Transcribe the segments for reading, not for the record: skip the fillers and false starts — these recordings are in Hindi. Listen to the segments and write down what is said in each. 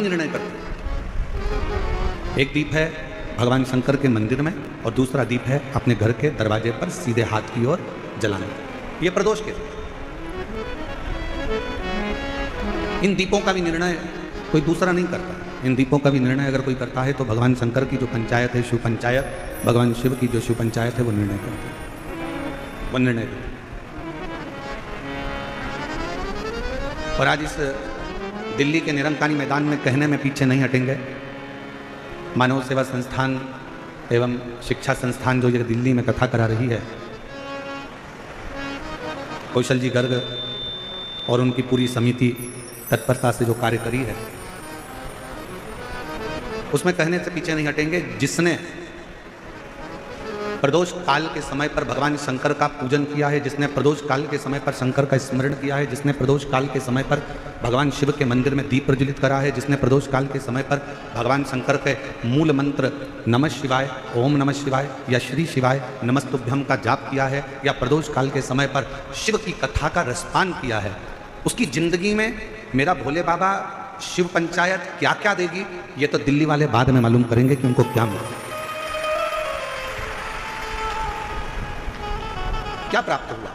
निर्णय करते हैं। एक दीप है भगवान शंकर के मंदिर में और दूसरा दीप है अपने घर के दरवाजे पर सीधे हाथ की ओर जलाने। ये प्रदोष के इन दीपों का भी निर्णय कोई दूसरा नहीं करता। इन दीपों का भी निर्णय अगर कोई करता है तो भगवान शंकर की जो पंचायत है, शिव पंचायत, भगवान शिव की जो शिव पंचायत है वो निर्णय करती है, वो निर्णय करती है। और आज इस दिल्ली के निरंकारी मैदान में कहने में पीछे नहीं हटेंगे। मानव सेवा संस्थान एवं शिक्षा संस्थान जो ये दिल्ली में कथा करा रही है, कौशल जी गर्ग और उनकी पूरी समिति तत्परता से जो कार्य करी है, उसमें कहने से पीछे नहीं हटेंगे। जिसने प्रदोष काल के समय पर भगवान शंकर का पूजन किया है, जिसने प्रदोष काल के समय पर शंकर का स्मरण किया है, जिसने प्रदोष काल के समय पर भगवान शिव के मंदिर में दीप प्रज्वलित करा है, जिसने प्रदोष काल के समय पर भगवान शंकर के मूल मंत्र नमः शिवाय, ओम नमः शिवाय या श्री शिवाय नमस्तुभ्यम का जाप किया है, या प्रदोष काल के समय पर शिव की कथा का रसपान किया है, उसकी जिंदगी में मेरा भोले बाबा शिव पंचायत क्या क्या देगी, ये तो दिल्ली वाले बाद में मालूम करेंगे कि उनको क्या मिलेगा, क्या प्राप्त हुआ।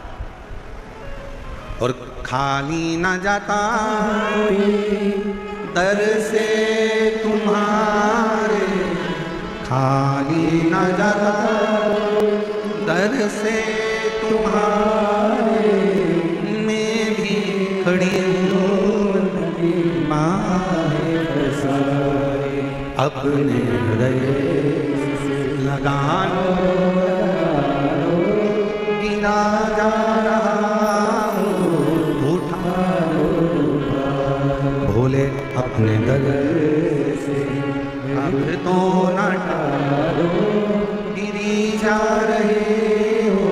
और खाली न जाता दर से तुम्हारे, खाली न जाता दर से तुम्हारे, मैं भी खड़ी हूँ अपने हृदय लगा लो, गिरा जा रहा हूँ उठा लो, भोले अपने दर से अब तो न टालो, गिरी जा रहे हो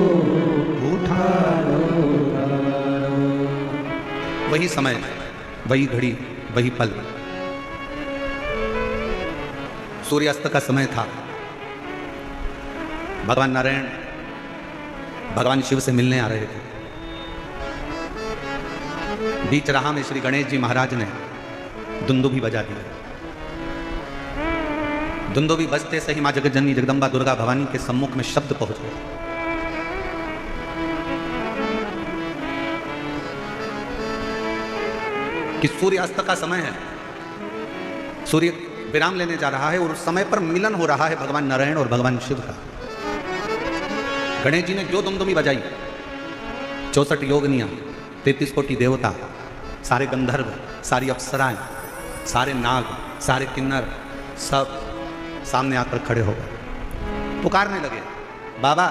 उठा लो। वही समय, वही घड़ी, वही पल, सूर्यास्त का समय था। भगवान नारायण भगवान शिव से मिलने आ रहे थे। बीच राह में श्री गणेश जी महाराज ने दुंदुभी बजा दी। दुंदुभी बजते से ही मां जगतजननी जगदम्बा दुर्गा भवानी के सम्मुख में शब्द पहुंच गए। कि सूर्यास्त का समय है, सूर्य विराम लेने जा रहा है और उस समय पर मिलन हो रहा है भगवान नारायण और भगवान शिव का। गणेश जी ने जो दुमदुमी बजाई, 64 योगनियां, 33 कोटि देवता, सारे गंधर्व, सारी अप्सराएं, सारे नाग, सारे किन्नर सब सामने आकर खड़े हो गए, पुकारने लगे, बाबा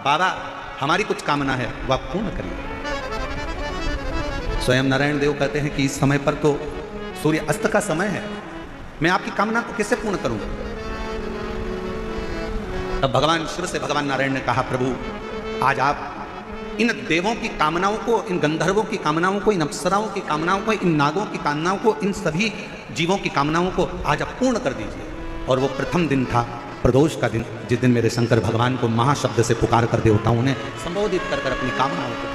बाबा हमारी कुछ कामना है वह आप पूर्ण करिए। स्वयं नारायण देव कहते हैं कि इस समय पर तो सूर्य अस्त का समय है, मैं आपकी कामना को कैसे पूर्ण करूंगा। तब भगवान शिव से भगवान नारायण ने कहा, प्रभु आज आप इन देवों की कामनाओं को, इन गंधर्वों की कामनाओं को, इन अप्सराओं की कामनाओं को, इन नागों की कामनाओं को, इन सभी जीवों की कामनाओं को आज आप पूर्ण कर दीजिए। और वो प्रथम दिन था प्रदोष का दिन, जिस दिन मेरे शंकर भगवान को महाशब्द से पुकार कर देवताओं ने संबोधित कर अपनी कामनाओं को।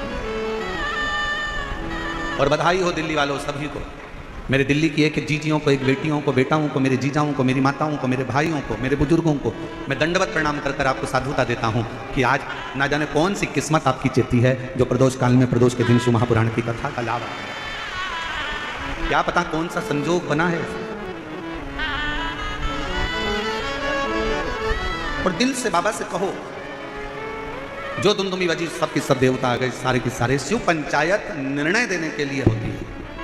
और बधाई हो दिल्ली वालों सभी को, मेरे दिल्ली की एक जीजियों को, एक बेटियों को, बेटाओं को, मेरे जीजाओं को, मेरी माताओं को, मेरे भाइयों को, मेरे बुजुर्गों को मैं दंडवत प्रणाम कर आपको साधुता देता हूं कि आज ना जाने कौन सी किस्मत आपकी चेती है जो प्रदोष काल में, प्रदोष के दिन शिव महापुराण की कथा का लाभ, क्या पता कौन सा संजोग बना है। और दिल से बाबा से कहो, जो दुमदुमी बजी सब की सब देवता आ गए, सारे के सारे। शिव पंचायत निर्णय देने के लिए होती है,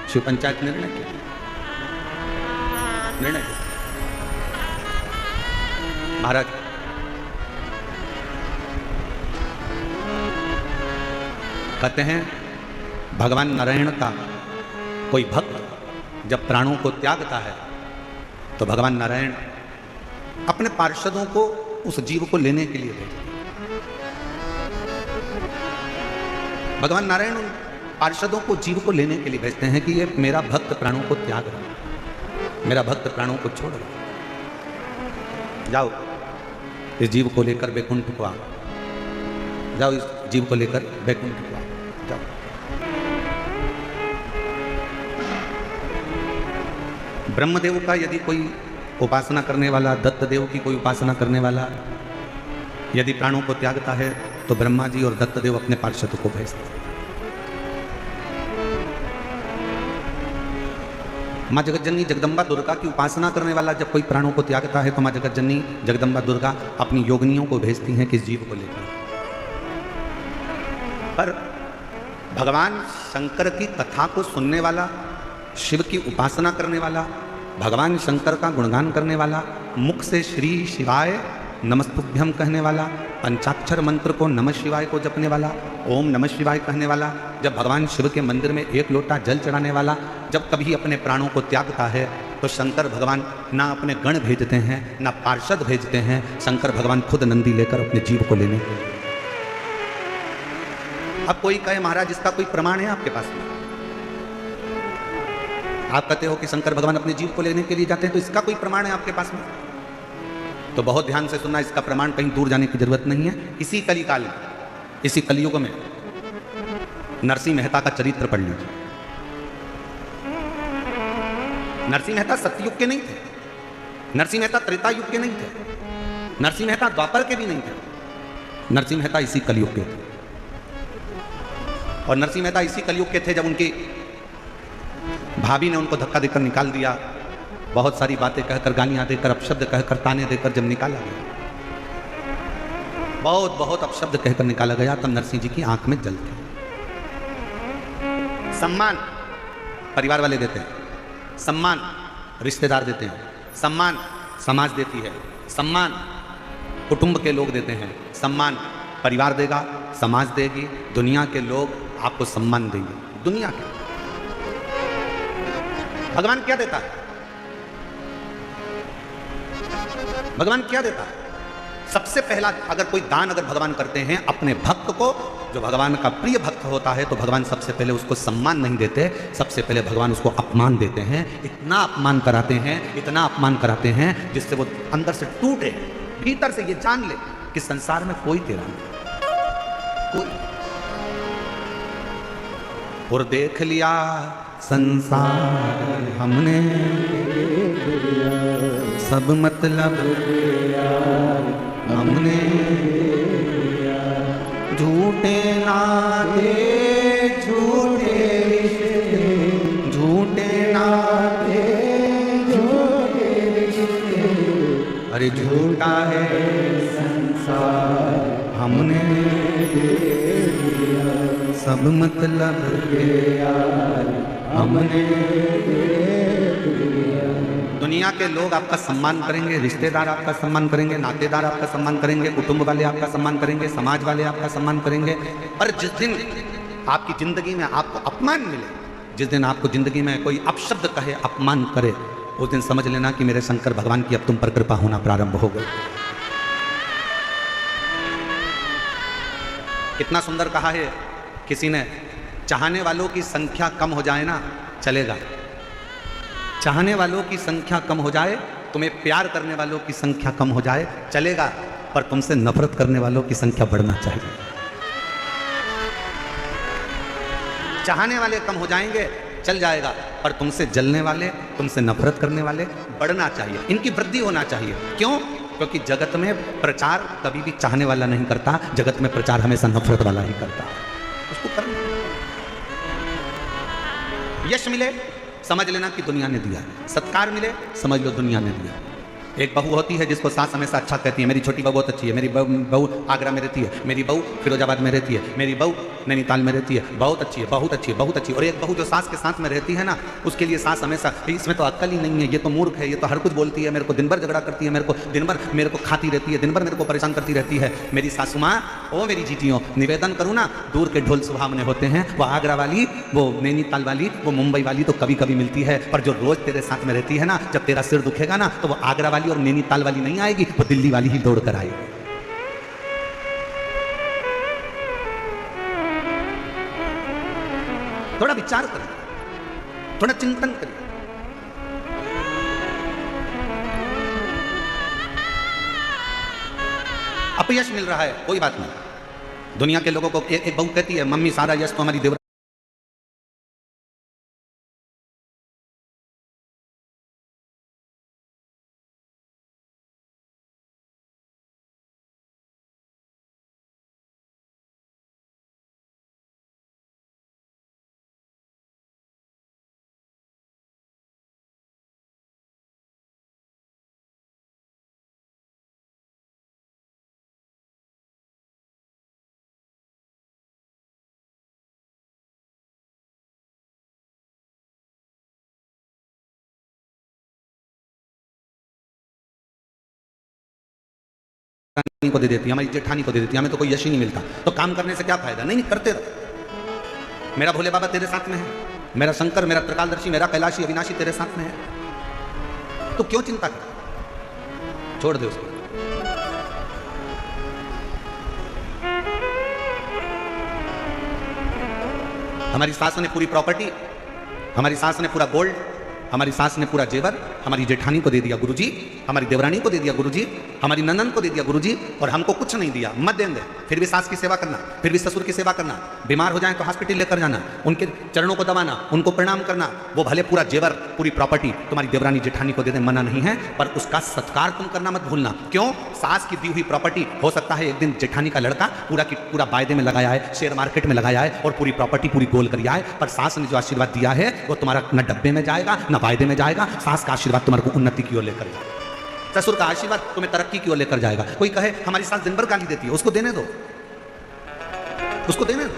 शिव पंचायत निर्णय के निर्णय महाराज कहते हैं भगवान नारायण का कोई भक्त जब प्राणों को त्यागता है तो भगवान नारायण अपने पार्षदों को उस जीव को लेने के लिए भेजते हैं। भगवान नारायण उन पार्षदों को जीव को लेने के लिए भेजते हैं कि ये मेरा भक्त प्राणों को त्याग रहा है, मेरा भक्त प्राणों को छोड़ रहा है, जाओ इस जीव को लेकर बैकुंठ को आओ, जाओ इस जीव को लेकर बैकुंठ को आओ, जाओ। ब्रह्मदेव का यदि कोई उपासना करने वाला, दत्त देव की कोई उपासना करने वाला यदि प्राणों को त्यागता है तो ब्रह्मा जी और दत्त देव अपने पार्षद को भेजते हैं। माँ जगतजननी जगदम्बा दुर्गा की उपासना करने वाला जब कोई प्राणों को त्यागता है तो माँ जगतजननी जगदम्बा दुर्गा अपनी योगिनियों को भेजती हैं किस जीव को लेकर। पर भगवान शंकर की कथा को सुनने वाला, शिव की उपासना करने वाला, भगवान शंकर का गुणगान करने वाला, मुख से श्री शिवाय नमस्तुभ्यम कहने वाला, पंचाक्षर मंत्र को नमः शिवाय को जपने वाला, ओम नमः शिवाय कहने वाला, जब भगवान शिव के मंदिर में एक लोटा जल चढ़ाने वाला जब कभी अपने प्राणों को त्यागता है तो शंकर भगवान ना अपने गण भेजते हैं ना पार्षद भेजते हैं, शंकर भगवान खुद नंदी लेकर अपने जीव को लेने। अब कोई कहे महाराज इसका कोई प्रमाण है आपके पास में? आप कहते हो कि शंकर भगवान अपने जीव को लेने के लिए जाते हैं, तो इसका कोई प्रमाण है आपके पास में? तो बहुत ध्यान से सुनना, इसका प्रमाण कहीं दूर जाने की जरूरत नहीं है। इसी कलिकाल में, इसी कलयुग में नरसिंह मेहता का चरित्र पढ़ लीजिए। नरसिंह मेहता सतयुग के नहीं थे, नरसिंह मेहता त्रेता युग के नहीं थे, नरसिंह मेहता द्वापर के भी नहीं थे, नरसिंह मेहता इसी कलयुग के थे। और नरसिंह मेहता इसी कलयुग के थे जब उनकी भाभी ने उनको धक्का देकर निकाल दिया, बहुत सारी बातें कहकर, गालियां देकर, अपशब्द कहकर, ताने देकर जब निकाला गया, बहुत अपशब्द कहकर निकाला गया, तब नरसिंह जी की आंख में जल थे। सम्मान परिवार वाले देते हैं, सम्मान रिश्तेदार देते हैं, सम्मान समाज देती है, सम्मान कुटुंब के लोग देते हैं, सम्मान परिवार देगा, समाज देगी, दुनिया के लोग आपको सम्मान देंगे। दुनिया के भगवान क्या देता है? भगवान क्या देता है? सबसे पहला अगर कोई दान अगर भगवान करते हैं अपने भक्त को, जो भगवान का प्रिय भक्त होता है, तो भगवान सबसे पहले उसको सम्मान नहीं देते, सबसे पहले भगवान उसको अपमान देते हैं। इतना अपमान कराते हैं, इतना अपमान कराते हैं जिससे वो अंदर से टूटे, भीतर से ये जान ले कि संसार में कोई तेरा नहीं, कोई। और देख लिया संसार हमने, सब मतलब हमने, झूठे नाते झूठे रिश्ते, झूठे नाते झूठे रिश्ते, अरे झूठा है संसार हमने, सब मतलब हमने। दुनिया के लोग आपका सम्मान करेंगे, रिश्तेदार आपका सम्मान करेंगे, नातेदार आपका सम्मान करेंगे, कुटुंब वाले आपका सम्मान करेंगे, समाज वाले आपका सम्मान करेंगे, पर जिस दिन आपकी जिंदगी में आपको अपमान मिले, जिस दिन आपको जिंदगी में कोई अपशब्द कहे, अपमान करे, उस दिन समझ लेना कि मेरे शंकर भगवान की अब तुम पर कृपा होना प्रारंभ हो गई। कितना सुंदर कहा है किसी ने, चाहने वालों की संख्या कम हो जाए ना चलेगा, चाहने वालों की संख्या कम हो जाए, तुम्हें प्यार करने वालों की संख्या कम हो जाए चलेगा, पर तुमसे नफरत करने वालों की संख्या बढ़ना चाहिए। चाहने वाले कम हो जाएंगे चल जाएगा, पर तुमसे जलने वाले, तुमसे नफरत करने वाले बढ़ना चाहिए, इनकी वृद्धि होना चाहिए। क्यों? क्योंकि जगत में प्रचार कभी भी चाहने वाला नहीं करता, जगत में प्रचार हमेशा नफरत वाला ही करता है। उसको करना, यश मिले समझ लेना कि दुनिया ने दिया, सत्कार मिले समझ लो दुनिया ने दिया। एक बहू होती है जिसको सास हमेशा अच्छा कहती है, मेरी छोटी बहू बहुत अच्छी है, मेरी बहू आगरा में रहती है, मेरी बहू फिरोजाबाद में रहती है, मेरी बहू नैनीताल में रहती है, बहुत अच्छी है, बहुत अच्छी है, बहुत अच्छी है। और एक बहू जो सास के साथ में रहती है ना, उसके लिए सास हमेशा इसमें तो अक्ल ही नहीं है, ये तो मूर्ख है, ये तो हर कुछ बोलती है, मेरे को दिन भर झगड़ा करती है, मेरे को दिन भर मेरे को खाती रहती है, दिन भर मेरे को परेशान करती रहती है। मेरी सासू माँ, ओ मेरी जीतियों, निवेदन करूँ ना, दूर के ढोल सुहावने होते हैं, वो आगरा वाली, वो नैनीताल वाली, वो मुंबई वाली तो कभी कभी मिलती है, पर जो रोज तेरे साथ में रहती है ना, जब तेरा सिर दुखेगा ना, तो वो आगरा वाली और नैनीताल वाली नहीं आएगी, वो दिल्ली वाली ही दौड़ कर आएगी। थोड़ा विचार करें, थोड़ा चिंतन करें। अपयश मिल रहा है, कोई बात नहीं। दुनिया के लोगों को एक बहू कहती है, मम्मी सारा यश तो हमारी देवर देवरानी को दे देती, हमारी जेठानी को दे देती, हमें तो कोई यश ही नहीं मिलता, तो काम करने से क्या फायदा? नहीं नहीं, करते रहो। मेरा भोले बाबा तेरे साथ में है, मेरा शंकर, मेरा त्रिकालदर्शी, मेरा कैलाशी अविनाशी तेरे साथ में है, तो क्यों चिंता कर? छोड़ दे उसको। हमारी सास ने पूरी प्रॉपर्टी, हमारी सास ने पूरा गोल्ड, हमारी सास ने पूरा जेवर हमारी जेठानी को दे दिया गुरुजी, हमारी देवरानी को दे दिया गुरुजी, हमारी ननंद को दे दिया गुरुजी, और हमको कुछ नहीं दिया। मत देंगे, फिर भी सास की सेवा करना, फिर भी ससुर की सेवा करना, बीमार हो जाए तो हॉस्पिटल लेकर जाना, उनके चरणों को दबाना, उनको प्रणाम करना। वो भले पूरा जेवर पूरी प्रॉपर्टी तुम्हारी देवरानी जेठानी को दे दे, मना नहीं है, पर उसका सत्कार तुम करना मत भूलना। क्यों? सास की दी हुई प्रॉपर्टी हो सकता है एक दिन जेठानी का लड़का पूरा की पूरा वायदे में लगाया है, शेयर मार्केट में लगाया है और पूरी प्रॉपर्टी पूरी गोल कर है, पर सास ने जो आशीर्वाद दिया है वो तुम्हारा न डब्बे में जाएगा न वायदे में जाएगा। सास का आशीर्वाद तुम्हारे को उन्नति की ओर लेकर जाएगा, ससुर का आशीर्वाद तुम्हें तरक्की की ओर लेकर जाएगा। कोई कहे हमारी सास दिन भर गाली देती है, उसको देने दो, उसको देने दो।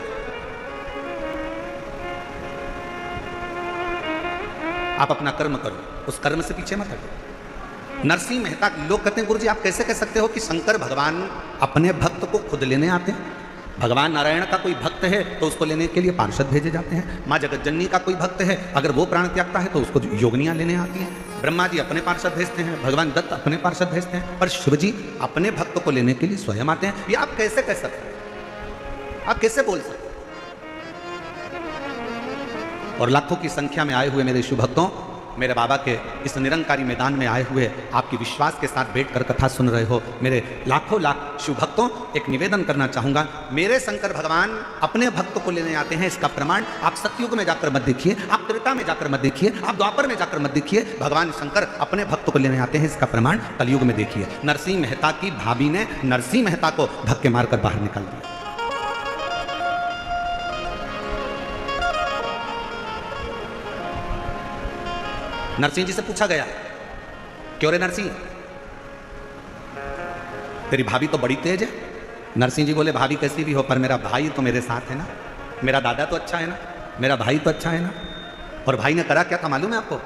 आप अपना कर्म करो, उस कर्म से पीछे मत हटो। नरसिंह मेहता, लोग कहते हैं गुरुजी आप कैसे कह सकते हो कि शंकर भगवान अपने भक्त को खुद लेने आते हैं? भगवान नारायण का कोई भक्त है तो उसको लेने के लिए पार्षद भेजे जाते हैं। माँ जगतजननी का कोई भक्त है, अगर वो प्राण त्यागता है तो उसको योगनियां लेने आती हैं। ब्रह्मा जी अपने पार्षद भेजते हैं, भगवान दत्त अपने पार्षद भेजते हैं, पर शिव जी अपने भक्त को लेने के लिए स्वयं आते हैं। ये आप कैसे कह सकते हैं? आप कैसे बोल सकते? और लाखों की संख्या में आए हुए मेरे शिव भक्तों, मेरे बाबा के इस निरंकारी मैदान में आए हुए आपकी विश्वास के साथ बैठकर कथा सुन रहे हो मेरे लाखों लाख शिव भक्तों, एक निवेदन करना चाहूंगा। मेरे शंकर भगवान अपने भक्त को लेने आते हैं, इसका प्रमाण आप सतयुग में जाकर मत देखिए, आप त्रेता में जाकर मत देखिए, आप द्वापर में जाकर मत देखिए। भगवान शंकर अपने भक्त को लेने आते हैं, इसका प्रमाण कलयुग में देखिए। नरसिंह मेहता की भाभी ने नरसिंह मेहता को धक्के मारकर बाहर निकाल दिया। नरसिंह जी से पूछा गया, क्यों रे नरसिंह, तेरी भाभी तो बड़ी तेज है। नरसिंह जी बोले भाभी कैसी भी हो, पर मेरा भाई तो मेरे साथ है ना, मेरा दादा तो अच्छा है ना, मेरा भाई तो अच्छा है ना। और भाई ने करा क्या था मालूम है आपको?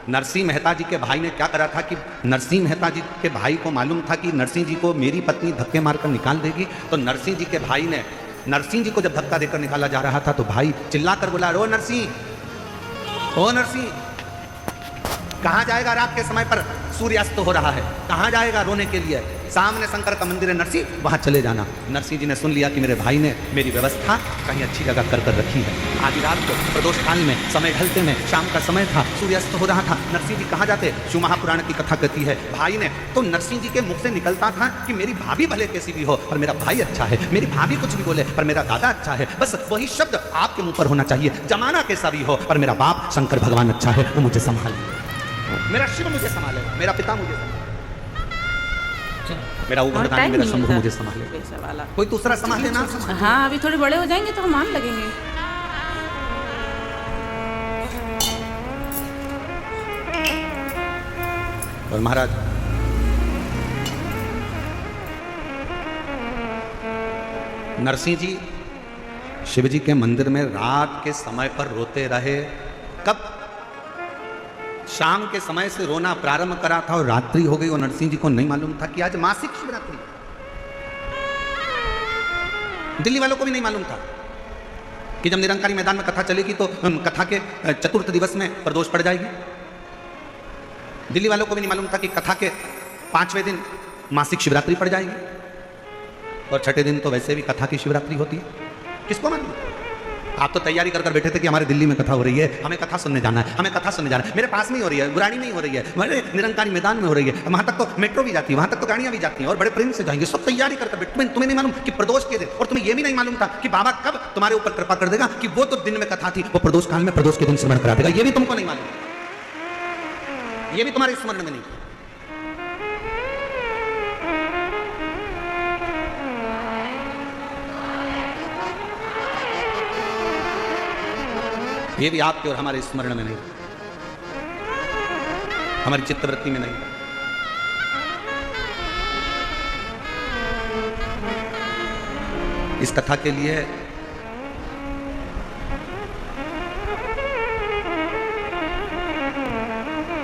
नरसिंह मेहता जी के भाई ने क्या करा था कि नरसिंह मेहता जी के भाई को मालूम था कि नरसिंह जी को मेरी पत्नी धक्के मारकर निकाल देगी, तो नरसिंह जी के भाई ने नरसिंह जी को जब धक्का देकर निकाला जा रहा था तो भाई चिल्लाकर बोला, ओ नरसिंह, ओ नरसिंह, कहां जाएगा? रात के समय पर सूर्यास्त हो रहा है, कहां जाएगा रोने के लिए? सामने शंकर का मंदिर है नरसिंह, वहां चले जाना। नरसिंह जी ने सुन लिया कि मेरे भाई ने मेरी व्यवस्था कहीं अच्छी जगह कर कर रखी है। आधी रात को प्रदोष काल में, समय ढलते में, शाम का समय था, सूर्यास्त हो रहा था, नरसिंह जी कहाँ जाते? शिव महापुराण की कथा कहती है भाई ने, तो नरसिंह जी के मुख से निकलता था कि मेरी भाभी भले कैसी भी हो पर मेरा भाई अच्छा है, मेरी भाभी कुछ भी बोले पर मेरा दादा अच्छा है, बस वही शब्द आपके मुंह पर होना चाहिए। जमाना कैसा भी हो पर मेरा बाप शंकर भगवान अच्छा है, वो मुझे संभाले, मेरा शिव मुझे संभाले, मेरा पिता मुझे संभाले, मेरा उग्रदानी, मेरा शंभु मुझे संभाले, कोई दूसरा संभाले ना। हाँ, अभी थोड़े बड़े हो जाएंगे तो हम मान लगेंगे। और महाराज नरसिंह जी शिव जी के मंदिर में रात के समय पर रोते रहे। कब? शाम के समय से रोना प्रारंभ करा था और रात्रि हो गई और नरसिंह जी को नहीं मालूम था कि आज मासिक शिवरात्रि। दिल्ली वालों को भी नहीं मालूम था कि जब निरंकारी मैदान में कथा चलेगी तो कथा के चतुर्थ दिवस में प्रदोष पड़ जाएगी। दिल्ली वालों को भी नहीं मालूम था कि कथा के 5वें दिन मासिक शिवरात्रि पड़ जाएगी और छठे दिन तो वैसे भी कथा की शिवरात्रि होती है। किसको मालूम? आप तो तैयारी कर बैठे थे कि हमारे दिल्ली में कथा हो रही है, हमें कथा सुनने जाना है, हमें कथा सुनने जाना है। मेरे पास में ही हो रही है, गुरानी में ही हो रही है, हमारे निरंकारी मैदान में हो रही है, वहां तक तो मेट्रो भी जाती है, वहां तक तो गाड़ियां भी जाती हैं और बड़े प्रेम से जाएंगे। सब तैयारी कर बैठे। तुम्हें नहीं मालूम कि प्रदोष के दिन, और तुम्हें यह भी नहीं मालूम था कि बाबा कब तुम्हारे ऊपर कृपा कर देगा कि वो तो दिन में कथा थी, वो प्रदोष काल में प्रदोष के दिन स्मरण करा देगा। ये भी तुमको नहीं मालूम, ये भी तुम्हारे स्मरण में नहीं। ये भी आपके और हमारे स्मरण में नहीं, हमारी चित्तवृत्ति में नहीं। इस कथा के लिए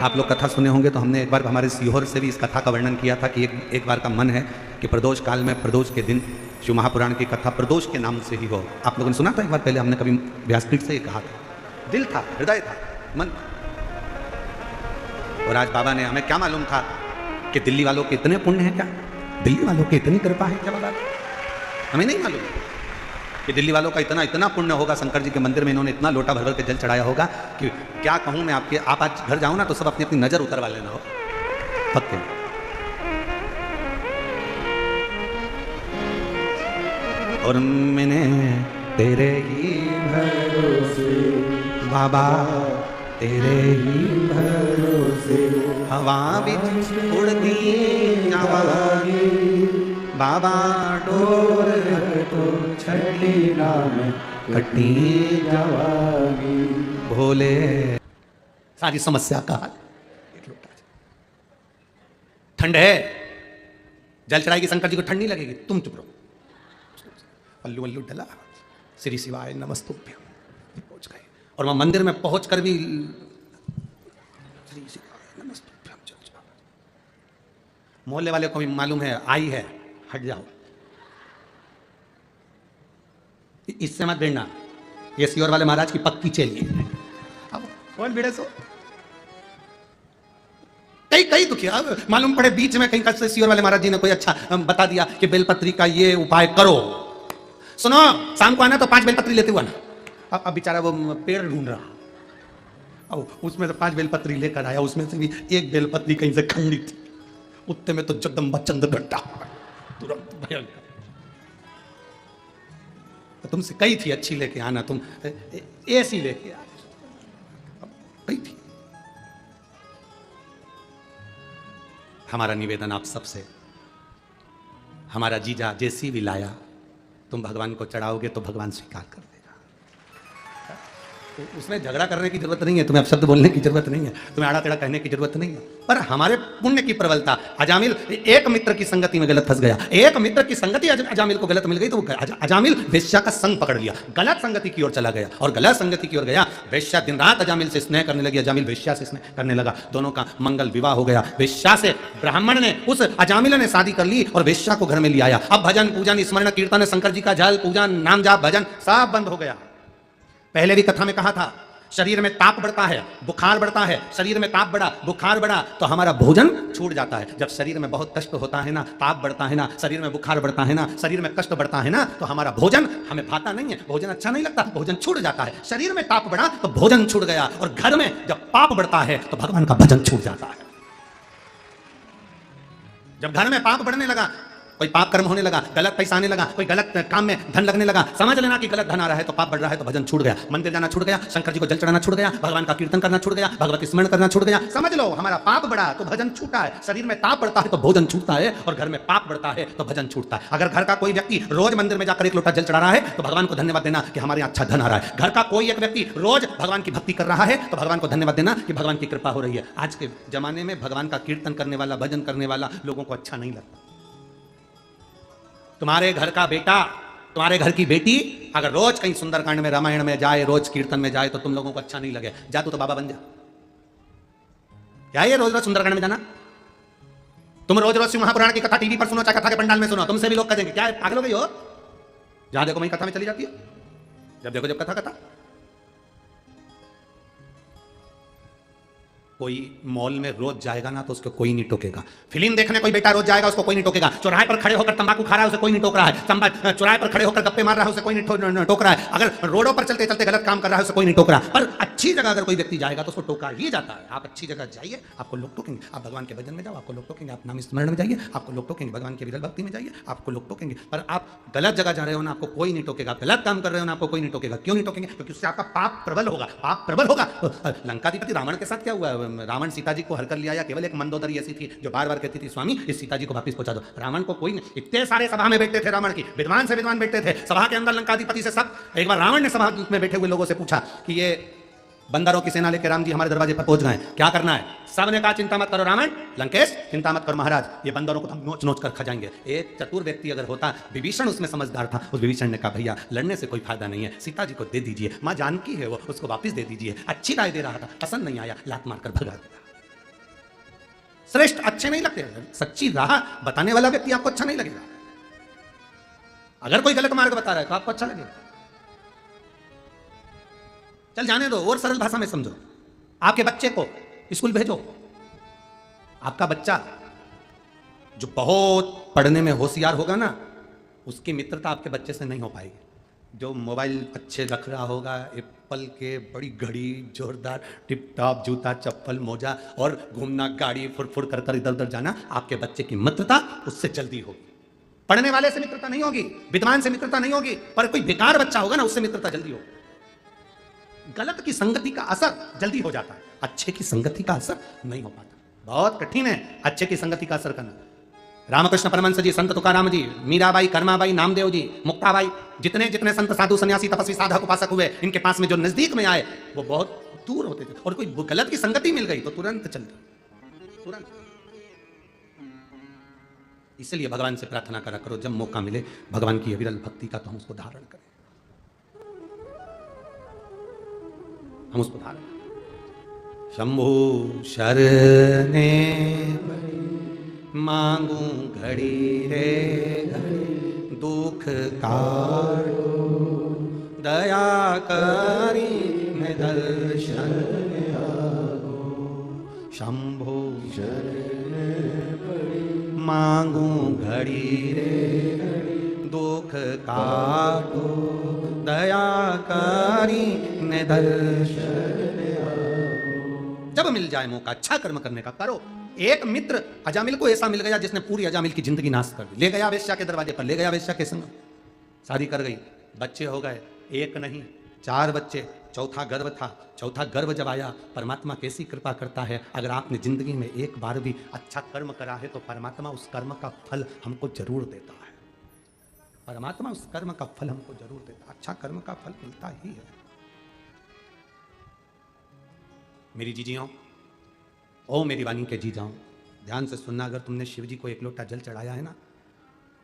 आप लोग कथा सुने होंगे तो हमने एक बार हमारे सीहोर से भी इस कथा का वर्णन किया था कि एक बार का मन है कि प्रदोष काल में प्रदोष के दिन शिव महापुराण की कथा प्रदोष के नाम से ही हो। आप लोगों ने सुना था एक बार पहले, हमने कभी व्यासपीठ से ही कहा था। दिल था, हृदय था, मन। और आज बाबा ने, हमें क्या मालूम था कि दिल्ली वालों के इतने पुण्य हैं, क्या दिल्ली वालों की इतनी कृपा है क्या बाबा? हमें नहीं मालूम कि दिल्ली वालों का इतना पुण्य होगा। शंकर जी के मंदिर में इन्होंने इतना लोटा भर भर के जल चढ़ाया होगा कि क्या कहूँ मैं आपके। आप आज घर जाओ ना तो सब अपनी अपनी नजर उतरवा लेना हो पक्के। और मैंने तेरे ही भरोसे बाबा, तेरे ही भरोसे हवा बिच उड़ती जावागी बाबा, डोर तो छठी नाम कटी जावागी भोले। सारी समस्या का हल एक लोटा। ठंड है, जल चढ़ाएगी शंकर जी को, ठंड नहीं लगेगी, तुम चुप रहो। पल्लू वल्लू डला, श्री शिवाय नमस्तुभ्यम, पहुंच गए। और वहां मंदिर में पहुंचकर भी श्री शिवाय नमस्तुभ्यम चल जाओ। मोहल्ले वाले को भी मालूम है आई है, हट जाओ, इससे मत भिड़ना, ये सियोर वाले महाराज की पक्की चेली है। अब कौन भिड़े सो? कई दुखिया मालूम पड़े बीच में कहीं से सियोर वाले महाराज जी ने कोई अच्छा बता दिया कि बेलपत्री का ये उपाय करो। सुनो, शाम को आना तो 5 बेलपत्री लेते हुआ ना। अब बेचारा वो पेड़ ढूंढ रहा, अब उसमें से 5 बेलपत्री लेकर आया, उसमें से भी एक बेलपत्री कहीं से खंडी थी, उत्ते में तो जगदम्बा चंद्र घंटा तुरंत भयंकर। तो तुमसे कही थी अच्छी लेके आना, तुम ऐसी लेके आ, कही थी। हमारा निवेदन आप सबसे, हमारा जीजा जैसी भी लाया तुम भगवान को चढ़ाओगे तो भगवान स्वीकार कर देगा। तो उसमें झगड़ा करने की जरूरत नहीं है, तुम्हें अपशब्द बोलने की जरूरत नहीं है, तुम्हें आड़ा टेढ़ा कहने की जरूरत नहीं है। पर हमारे पुण्य की प्रबलता, अजामिल एक मित्र की संगति में गलत फंस गया, एक मित्र की संगति अजामिल को गलत मिल गई तो अजामिल वेश्या का संग पकड़ लिया, गलत संगति की ओर चला गया, और गलत संगति की ओर गया। वेश्या दिन रात अजामिल से स्नेह करने लगी, अजामिल वेश्या से स्नेह करने लगा, दोनों का मंगल विवाह हो गया। वेश्या से ब्राह्मण ने, उस अजामिल ने शादी कर ली और वेश्या को घर में ले आया। अब भजन पूजन स्मरण कीर्तन शंकर जी का जल पूजन नाम जाप भजन सब बंद हो गया। पहले भी कथा में कहा था, शरीर में ताप बढ़ता है, बुखार बढ़ता है, शरीर में ताप बढ़ा, बुखार बढ़ा तो हमारा भोजन छूट जाता है। जब शरीर में बहुत कष्ट होता है ना, ताप बढ़ता है ना, शरीर में बुखार बढ़ता है ना, शरीर में कष्ट बढ़ता है ना, तो हमारा भोजन हमें भाता नहीं है, भोजन अच्छा नहीं लगता, भोजन छूट जाता है। शरीर में ताप बढ़ा तो भोजन छूट गया, और घर में जब पाप बढ़ता है तो भगवान का भजन छूट जाता है। जब घर में पाप बढ़ने लगा, कोई पाप कर्म होने लगा, गलत पैसा आने लगा, कोई गलत काम में धन लगने लगा, समझ लेना कि गलत धन आ रहा है तो पाप बढ़ रहा है, तो भजन छूट गया, मंदिर जाना छूट गया, शंकर जी को जल चढ़ाना छूट गया, भगवान का कीर्तन करना छूट गया, भगवत स्मरण करना छूट गया। समझ लो, हमारा पाप बढ़ा तो भजन छूटा है, शरीर में ताप बढ़ता है तो भोजन छूटता है, और घर में पाप बढ़ता है तो भजन छूटता है। अगर घर का कोई व्यक्ति रोज मंदिर में जाकर 1 लोटा जल चढ़ा रहा है तो भगवान को धन्यवाद देना कि हमारे यहाँ अच्छा धन आ रहा है। घर का कोई एक व्यक्ति रोज भगवान की भक्ति कर रहा है तो भगवान को धन्यवाद देना कि भगवान की कृपा हो रही है। आज के जमाने में भगवान का कीर्तन करने वाला, भजन करने वाला लोगों को अच्छा नहीं लगता। तुम्हारे घर का बेटा, तुम्हारे घर की बेटी अगर रोज कहीं सुंदरकांड में, रामायण में जाए, रोज कीर्तन में जाए तो तुम लोगों को अच्छा नहीं लगे। जा तू तो बाबा बन जा। क्या ये रोज रोज सुंदरकांड में जाना? तुम रोज रोज शिव महापुराण की कथा टीवी पर सुनो, चाहे कथा के पंडाल में सुनो, तुमसे भी लोग कहेंगे क्या पागल हो गई हो? जहां देखो वहीं कथा में चली जाती है, जब देखो जब कथा। कोई मॉल में रोज जाएगा ना तो उसको कोई नहीं टोकेगा। फिल्म देखने कोई बेटा रोज जाएगा, उसको कोई नहीं टोकेगा। चौराहे पर खड़े होकर तंबाकू खा रहा है, उसे कोई नहीं टोक रहा है। चौराहे पर खड़े होकर गप्पे मार रहा है, उसे कोई नहीं टोक रहा है। अगर रोडों पर चलते चलते गलत काम कर रहा है, उसे कोई नहीं टोक रहा। पर अच्छी जगह अगर कोई व्यक्ति जाएगा तो उसको टोका ही जाता है। आप अच्छी जगह जाइए, आपको लोग टोकेंगे। आप भगवान के भजन में जाओ, आपको लोग टोकेंगे। आप नाम स्मरण में जाइए, आपको लोग टोकेंगे। भगवान के विरल भक्ति में जाइए, आपको लोग टोकेंगे। पर आप गलत जगह जा रहे हो ना, आपको कोई नहीं टोकेगा। गलत काम कर रहे हो ना, आपको कोई नहीं टोकेगा। क्यों नहीं टोकेंगे? क्योंकि उससे आपका पाप प्रबल होगा। पाप प्रबल होगा। लंकाधिपति रावण के साथ क्या हुआ? रावण सीता जी को हर कर लिया, या केवल एक मंदोदरी ऐसी थी जो बार बार कहती थी स्वामी इस सीता जी को वापस पहुंचा दो। रावण को कोई नहीं, इतने सारे सभा में बैठते थे, रावण की विद्वान से विद्वान बैठते थे सभा के अंदर लंकाधिपति से सब। एक बार रावण ने सभा में बैठे हुए लोगों से पूछा कि ये बंदरों की सेना लेकर राम जी हमारे दरवाजे पर पहुंच गए, क्या करना है? सबने कहा चिंता मत करो रावण, लंकेश चिंता मत करो महाराज, ये बंदरों को हम नोच नोच कर खा जाएंगे। एक चतुर व्यक्ति अगर होता, विभीषण उसमें समझदार था, उस विभीषण ने कहा भैया लड़ने से कोई फायदा नहीं है, सीता जी को दे दीजिए, माँ जानकी है वो, उसको वापस दे दीजिए। अच्छी राय दे रहा था, पसंद नहीं आया, लात मारकर भगा दिया। श्रेष्ठ अच्छे नहीं लगते, सच्ची राह बताने वाला व्यक्ति आपको अच्छा नहीं लगेगा। अगर कोई गलत मार्ग बता रहा है तो आपको अच्छा लगेगा। चल जाने दो, और सरल भाषा में समझो। आपके बच्चे को स्कूल भेजो, आपका बच्चा जो बहुत पढ़ने में होशियार होगा ना, उसकी मित्रता आपके बच्चे से नहीं हो पाएगी। जो मोबाइल अच्छे रख रहा होगा, एप्पल के बड़ी घड़ी, जोरदार टिप टॉप जूता चप्पल मोजा, और घूमना गाड़ी फुर कर कर इधर उधर जाना, आपके बच्चे की मित्रता उससे जल्दी होगी। पढ़ने वाले से मित्रता नहीं होगी, विद्वान से मित्रता नहीं होगी, पर कोई बेकार बच्चा होगा ना, उससे मित्रता जल्दी होगी। गलत की संगति का असर जल्दी हो जाता है, अच्छे की संगति का असर नहीं हो पाता। बहुत कठिन है अच्छे की संगति का असर करना। रामकृष्ण परमहंस जी, संत तुकाराम जी, मीराबाई, कर्माबाई, नामदेव जी, मुक्ताबाई, जितने जितने संत साधु सन्यासी तपस्वी साधक उपासक हुए, इनके पास में जो नजदीक में आए वो बहुत दूर होते थे, और कोई गलत की संगति मिल गई तो तुरंत चलते, तुरंत। इसलिए भगवान से प्रार्थना करा करो, जब मौका मिले भगवान की अविरल भक्ति का, तो हम उसको धारण करें, हम उसको धारण करें। शंभु शरणे मांगू घड़ी रे घड़ी, दुख काटो दया करी मैं दर्शन आगो। शंभु शरणे मांगू घड़ी रे घड़ी, दुख काटो दया करी मैं दर्शन आगो। जब मिल जाए मौका अच्छा कर्म करने का करो। एक मित्र अजामिल को ऐसा मिल गया जिसने पूरी अजामिल की जिंदगी नाश कर दी। ले गया वेश्या के दरवाजे पर, ले गया वेश्या के संग, शादी कर गई, बच्चे हो गए, एक नहीं 4 बच्चे, चौथा गर्भ था। चौथा गर्भ जब आया, परमात्मा कैसी कृपा करता है, अगर आपने जिंदगी में एक बार भी अच्छा कर्म करा है तो परमात्मा उस कर्म का फल हमको जरूर देता है। परमात्मा उस कर्म का फल हमको जरूर देता है, अच्छा कर्म का फल मिलता ही है। मेरी जीजियों, ओ मेरी वाणी के जी जाओ, ध्यान से सुनना। अगर तुमने शिव जी को 1 लोटा जल चढ़ाया है ना,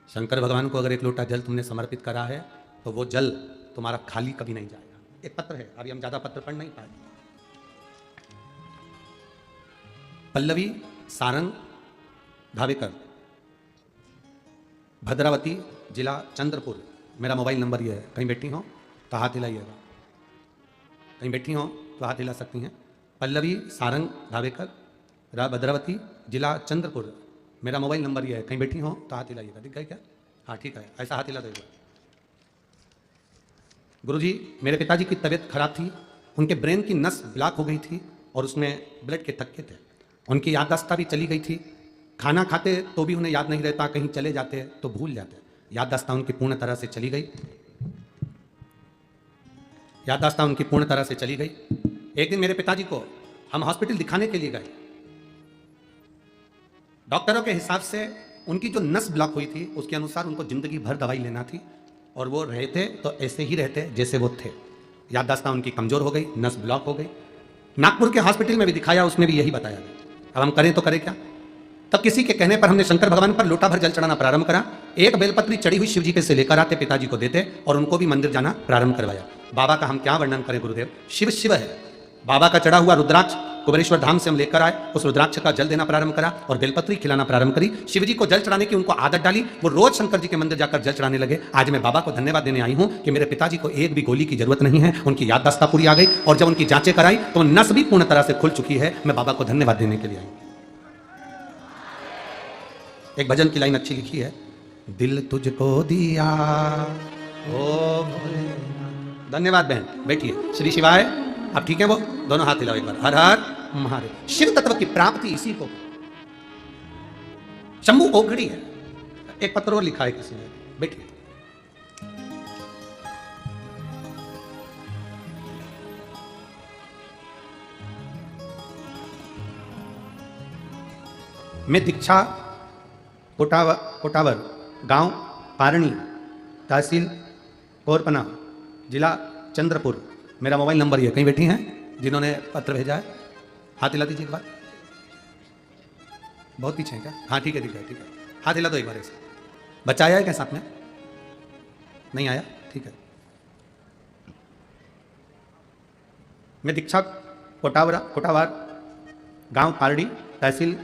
शंकर भगवान को अगर 1 लोटा जल तुमने समर्पित करा है, तो वो जल तुम्हारा खाली कभी नहीं जाएगा। एक पत्र है, अभी हम ज्यादा पत्र पढ़ नहीं पाए। पल्लवी सारंग धावेकर, भद्रावती जिला चंद्रपुर। मेरा मोबाइल नंबर ये है, कहीं बैठी हो तो हाथ हिलाइएगा, कहीं बैठी हो तो हाथ हिला सकती हैं। पल्लवी सारंग धावेकर, भद्रावती जिला चंद्रपुर। मेरा मोबाइल नंबर ये है, कहीं बैठी हो तो हाथ हिलाइएगा। दिख गए क्या? हाँ ठीक है, ऐसा हाथ हिला देगा। गुरुजी, मेरे पिताजी की तबीयत खराब थी, उनके ब्रेन की नस ब्लॉक हो गई थी और उसमें ब्लड के थक्के थे। उनकी याददाश्त भी चली गई थी, खाना खाते तो भी उन्हें याद नहीं रहता, कहीं चले जाते तो भूल जाते। याददाश्त उनकी पूर्ण तरह से चली गई, याददाश्त उनकी पूर्ण तरह से चली गई। एक दिन मेरे पिताजी को हम हॉस्पिटल दिखाने के लिए गए। डॉक्टरों के हिसाब से उनकी जो नस ब्लॉक हुई थी उसके अनुसार उनको जिंदगी भर दवाई लेना थी, और वो रहते तो ऐसे ही रहते जैसे वो थे। याददाश्त उनकी कमजोर हो गई, नस ब्लॉक हो गई। नागपुर के हॉस्पिटल में भी दिखाया, उसमें भी यही बताया। अब हम करें तो करें क्या? तब किसी के कहने पर हमने शंकर भगवान पर लोटा भर जल चढ़ाना प्रारंभ करा। एक बेलपत्री चढ़ी हुई शिव जी के से लेकर आते, पिताजी को देते और उनको भी मंदिर जाना प्रारंभ करवाया। बाबा का हम क्या वर्णन करें गुरुदेव, शिव शिव है। बाबा का चढ़ा हुआ रुद्राक्ष कुबेरेश्वर धाम से हम लेकर आए, उस रुद्राक्ष का जल देना प्रारंभ करा और बेलपत्री खिलाना प्रारंभ करी। शिव जी को जल चढ़ाने की उनको आदत डाली, वो रोज शंकर जी के मंदिर जाकर जल चढ़ाने लगे। आज मैं बाबा को धन्यवाद देने आई हूं कि मेरे पिताजी को एक भी गोली की जरूरत नहीं है, उनकी याददाश्त पूरी आ गई, और जब उनकी जांचें कराई तो नस भी पूर्ण तरह से खुल चुकी है। मैं बाबा को धन्यवाद देने के लिए आई। एक भजन की लाइन अच्छी लिखी है, दिल तुझको दिया ओ भोले। धन्यवाद बहन, बैठिए। श्री शिवाय, अब ठीक है वो, दोनों हाथ हिलाओ एक बार। हर हर महादेव। शिव तत्व की प्राप्ति इसी को शंभु ओघड़ी है। एक पत्र और लिखा है किसी ने, बैठिए। मैं दीक्षा कोटावर, गांव पारणी, तहसील कोरपना, जिला चंद्रपुर। मेरा मोबाइल नंबर ये, कहीं बैठी हैं जिन्होंने पत्र भेजा है, हाथ हिला दीजिए एक बार। बहुत पीछे है क्या? हाँ ठीक है ठीक है ठीक है, हाथ हिला दो एक बार ऐसे। बच्चा आया है क्या साथ में? नहीं आया, ठीक है। मैं दीक्षा कोटावर, गांव पारडी, तहसील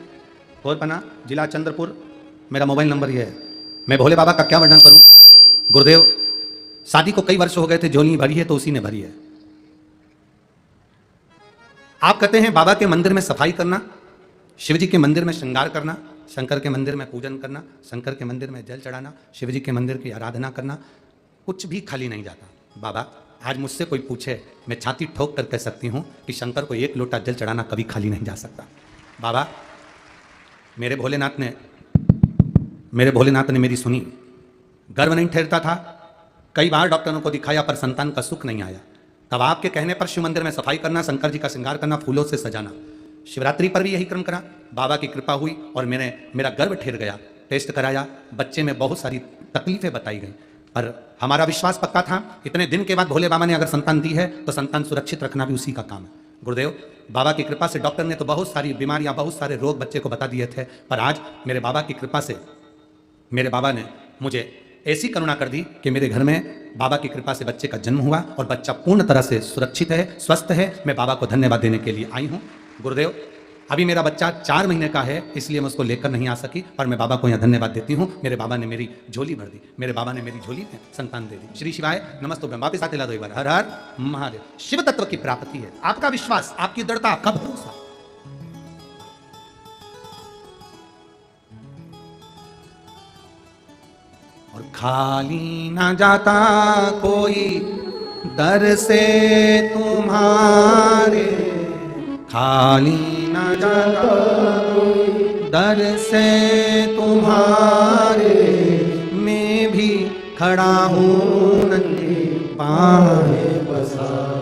कोरपना, जिला चंद्रपुर, मेरा मोबाइल नंबर ये है। मैं भोले बाबा का क्या वर्णन करूं? गुरुदेव, शादी को कई वर्ष हो गए थे, झोली भरी है तो उसी ने भरी है। आप कहते हैं बाबा के मंदिर में सफाई करना, शिव जी के मंदिर में श्रृंगार करना, शंकर के मंदिर में पूजन करना, शंकर के मंदिर में जल चढ़ाना, शिव जी के मंदिर की आराधना करना, कुछ भी खाली नहीं जाता। बाबा, आज मुझसे कोई पूछे, मैं छाती ठोक कर कह सकती हूं कि शंकर को एक लोटा जल चढ़ाना कभी खाली नहीं जा सकता। बाबा, मेरे भोलेनाथ ने मेरी सुनी। गर्भ नहीं ठहरता था, कई बार डॉक्टरों को दिखाया पर संतान का सुख नहीं आया। तब आपके कहने पर शिव मंदिर में सफाई करना, शंकर जी का श्रृंगार करना, फूलों से सजाना। शिवरात्रि पर भी यही क्रम करा, बाबा की कृपा हुई और मेरा गर्भ ठहर गया। टेस्ट कराया, बच्चे में बहुत सारी तकलीफें बताई गई, पर हमारा विश्वास पक्का था। इतने दिन के बाद भोले बाबा ने अगर संतान दी है तो संतान सुरक्षित रखना भी उसी का काम है। गुरुदेव, बाबा की कृपा से डॉक्टर ने तो बहुत सारी बीमारियां, बहुत सारे रोग बच्चे को बता दिए थे, पर आज मेरे बाबा की कृपा से मेरे बाबा ने मुझे ऐसी करुणा कर दी कि मेरे घर में बाबा की कृपा से बच्चे का जन्म हुआ और बच्चा पूर्ण तरह से सुरक्षित है, स्वस्थ है। मैं बाबा को धन्यवाद देने के लिए आई हूँ। गुरुदेव, अभी मेरा बच्चा 4 महीने का है, इसलिए मैं उसको लेकर नहीं आ सकी, पर मैं बाबा को यहाँ धन्यवाद देती हूँ। मेरे बाबा ने मेरी झोली भर दी, मेरे बाबा ने मेरी झोली में संतान दे दी। श्री शिवाय नमस्तो। वापिस आते ला दो एक बार। हर हर महादेव। शिव तत्व की प्राप्ति है, आपका विश्वास, आपकी दृढ़ता, आपका भरोसा। और खाली ना जाता कोई दर से तुम्हारे, खाली ना जाता कोई दर से तुम्हारे, मैं भी खड़ा हूँ नंगे पाँव बसा।